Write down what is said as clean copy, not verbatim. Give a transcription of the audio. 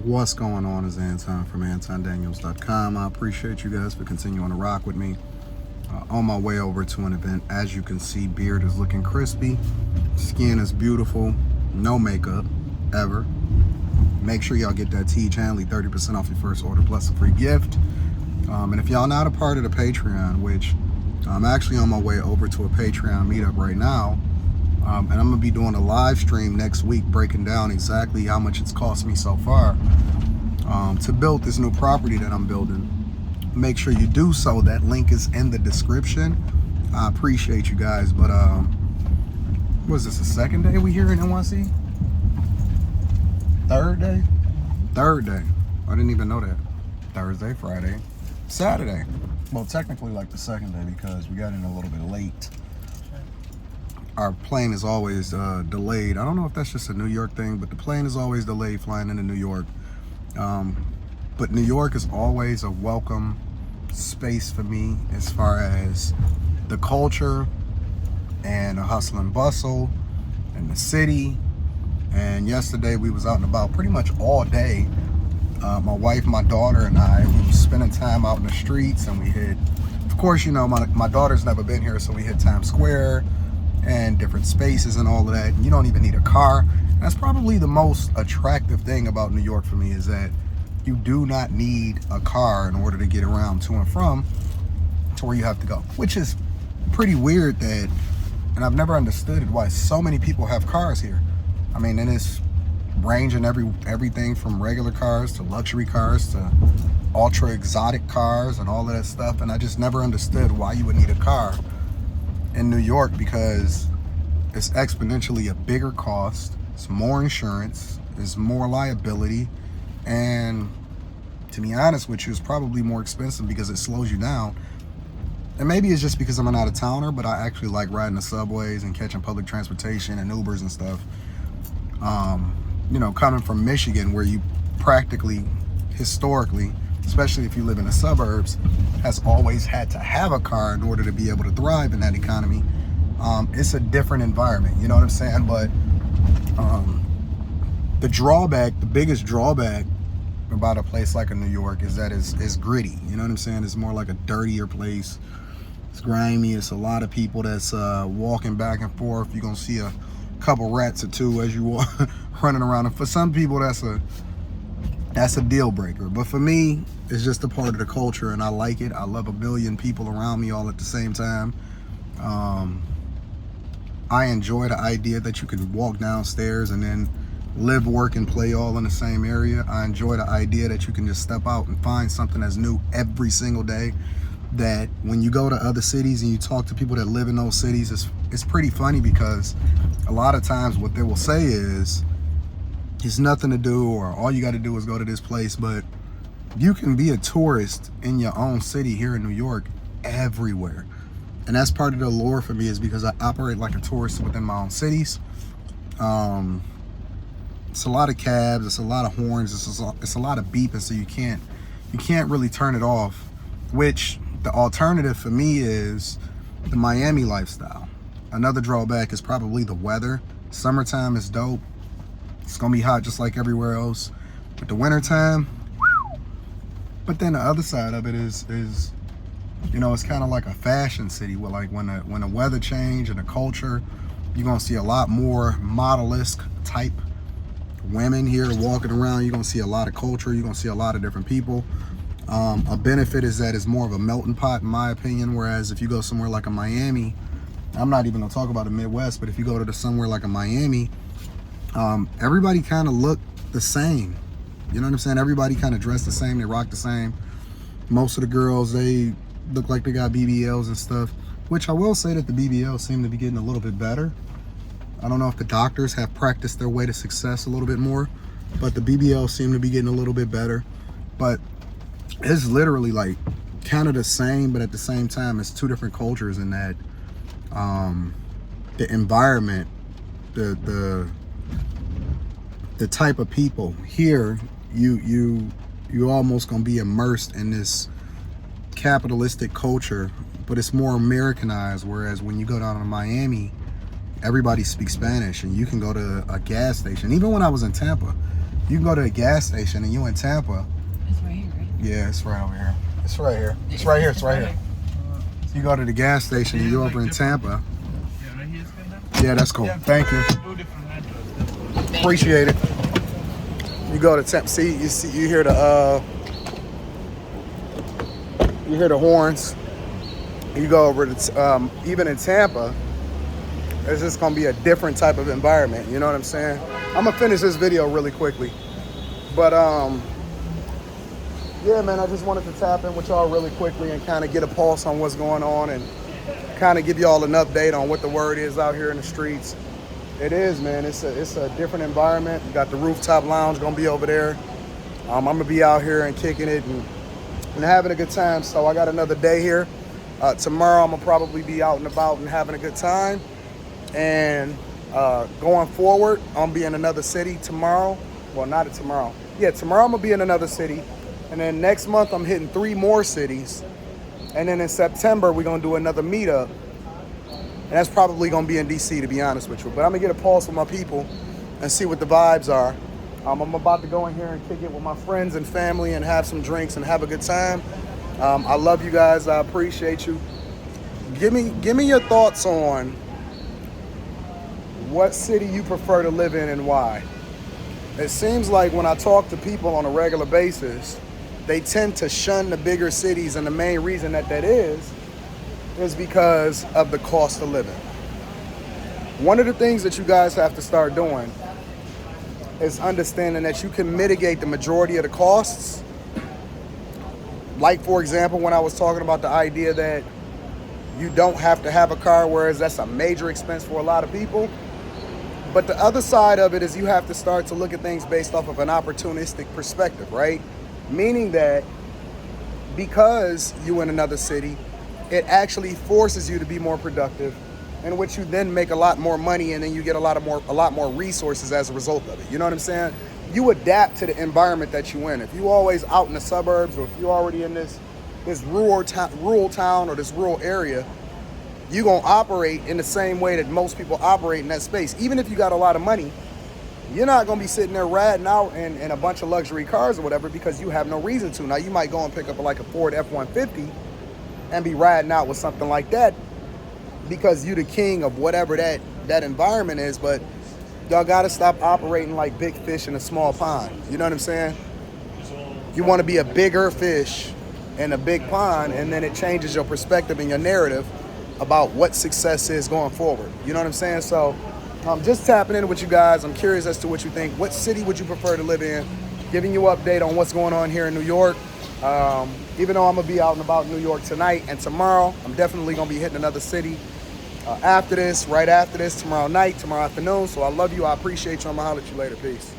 What's going on is Anton from AntonDaniels.com. I appreciate you guys for continuing to rock with me. On my way over to an event, as you can see, beard is looking crispy, skin is beautiful, no makeup, ever. Make sure y'all get that T. Hanley 30% off your first order plus a free gift. And if y'all not a part of the Patreon, which I'm actually on my way over to a Patreon meetup right now, and I'm gonna be doing a live stream next week breaking down exactly how much it's cost me so far to build this new property that I'm building. Make sure you do so. That link is in the description. I appreciate you guys, but was this the second day we here in NYC? Third day? Third day. I didn't even know that. Thursday, Friday, Saturday. Well, technically like the second day because we got in a little bit late. Our plane is always delayed. I don't know if that's just a New York thing, but the plane is always delayed flying into New York. But New York is always a welcome space for me as far as the culture and the hustle and bustle and the city. And yesterday we was out and about pretty much all day. My wife, my daughter, and I, we were spending time out in the streets, and we hit, of course, you know, my daughter's never been here, so we hit Times Square and different spaces and all of that. And you don't even need a car. That's probably the most attractive thing about New York for me, is that you do not need a car in order to get around to and from to where you have to go, which is pretty weird that, and I've never understood why so many people have cars here. I mean, and it's ranging everything from regular cars to luxury cars to ultra exotic cars and all of that stuff. And I just never understood why you would need a car in New York, because it's exponentially a bigger cost. It's more insurance, it's more liability, and to be honest with you, it's probably more expensive because it slows you down. And maybe it's just because I'm an out-of-towner, but I actually like riding the subways and catching public transportation and Ubers and stuff. You know, coming from Michigan, where you practically, historically, especially if you live in the suburbs, has always had to have a car in order to be able to thrive in that economy. It's a different environment, you know what I'm saying? But the drawback, the biggest drawback about a place like a New York is that it's gritty, you know what I'm saying? It's more like a dirtier place. It's grimy. It's a lot of people that's walking back and forth. You're gonna see a couple rats or two as you walk running around, and for some people that's a deal breaker, but for me it's just a part of the culture, and I like it. I love a billion people around me all at the same time. I enjoy the idea that you can walk downstairs and then live, work, and play all in the same area. I enjoy the idea that you can just step out and find something that's new every single day. That when you go to other cities and you talk to people that live in those cities, it's pretty funny, because a lot of times what they will say is it's nothing to do, or all you got to do is go to this place. But you can be a tourist in your own city here in New York everywhere. And that's part of the allure for me, is because I operate like a tourist within my own cities. It's a lot of cabs, it's a lot of horns, it's a lot of beeping, so you can't really turn it off. Which the alternative for me is the Miami lifestyle. Another drawback is probably the weather. Summertime is dope. It's gonna be hot just like everywhere else. But the wintertime, but then the other side of it is you know, it's kind of like a fashion city, where like when the weather change and the culture, you're gonna see a lot more model-esque type women here walking around. You're gonna see a lot of culture. You're gonna see a lot of different people. A benefit is that it's more of a melting pot, in my opinion. Whereas if you go somewhere like a Miami, I'm not even gonna talk about the Midwest, but if you go to somewhere like a Miami, everybody kind of look the same. You know what I'm saying? Everybody kind of dress the same. They rock the same. Most of the girls, they look like they got BBLs and stuff, which I will say that the BBLs seem to be getting a little bit better. I don't know if the doctors have practiced their way to success a little bit more, but the BBLs seem to be getting a little bit better. But it's literally like kind of the same, but at the same time, it's two different cultures in that the environment, the type of people here, you almost gonna be immersed in this capitalistic culture, but it's more Americanized. Whereas when you go down to Miami, everybody speaks Spanish, and you can go to a gas station. Even when I was in Tampa, You can go to the gas station and you in Tampa. It's right here, right? Yeah, it's right over here. It's right here. It's right here. It's right here. You go to the gas station and you over in Tampa. Yeah, that's cool. Thank you. Appreciate it. You go to Tampa. See, you hear the horns. You go over to even in Tampa. It's just gonna be a different type of environment. You know what I'm saying? I'm gonna finish this video really quickly, but yeah, man, I just wanted to tap in with y'all really quickly and kind of get a pulse on what's going on and kind of give y'all an update on what the word is out here in the streets. It is, man. It's a different environment. You got the rooftop lounge gonna be over there. I'm gonna be out here and kicking it and having a good time. So I got another day here. Tomorrow I'm gonna probably be out and about and having a good time. And going forward, I'm gonna be in another city tomorrow. Well, not tomorrow. Yeah, tomorrow I'm gonna be in another city. And then next month I'm hitting 3 more cities. And then in September we're gonna do another meetup. And that's probably gonna be in DC, to be honest with you. But I'm gonna get a pulse with my people and see what the vibes are. I'm about to go in here and kick it with my friends and family and have some drinks and have a good time. I love you guys. I appreciate you. Give me your thoughts on what city you prefer to live in and why. It seems like when I talk to people on a regular basis, they tend to shun the bigger cities, and the main reason that is because of the cost of living. One of the things that you guys have to start doing is understanding that you can mitigate the majority of the costs. Like, for example, when I was talking about the idea that you don't have to have a car, whereas that's a major expense for a lot of people. But the other side of it is you have to start to look at things based off of an opportunistic perspective, right? Meaning that because you're in another city, it actually forces you to be more productive, in which you then make a lot more money, and then you get a lot more resources as a result of it. You know what I'm saying? You adapt to the environment that you in. If you always out in the suburbs, or if you're already in this rural town or this rural area, you're gonna operate in the same way that most people operate in that space. Even if you got a lot of money, you're not gonna be sitting there ratting out in a bunch of luxury cars or whatever, because you have no reason to. Now, you might go and pick up like a Ford F-150 and be riding out with something like that because you the king of whatever that environment is, but y'all gotta stop operating like big fish in a small pond. You know what I'm saying? You wanna be a bigger fish in a big pond, and then it changes your perspective and your narrative about what success is going forward. You know what I'm saying? So I'm just tapping in with you guys. I'm curious as to what you think. What city would you prefer to live in? Giving you an update on what's going on here in New York. Even though I'm gonna be out and about New York tonight and tomorrow, I'm definitely gonna be hitting another city right after this, tomorrow night, tomorrow afternoon. So I love you. I appreciate you. I'm gonna holler at you later. Peace.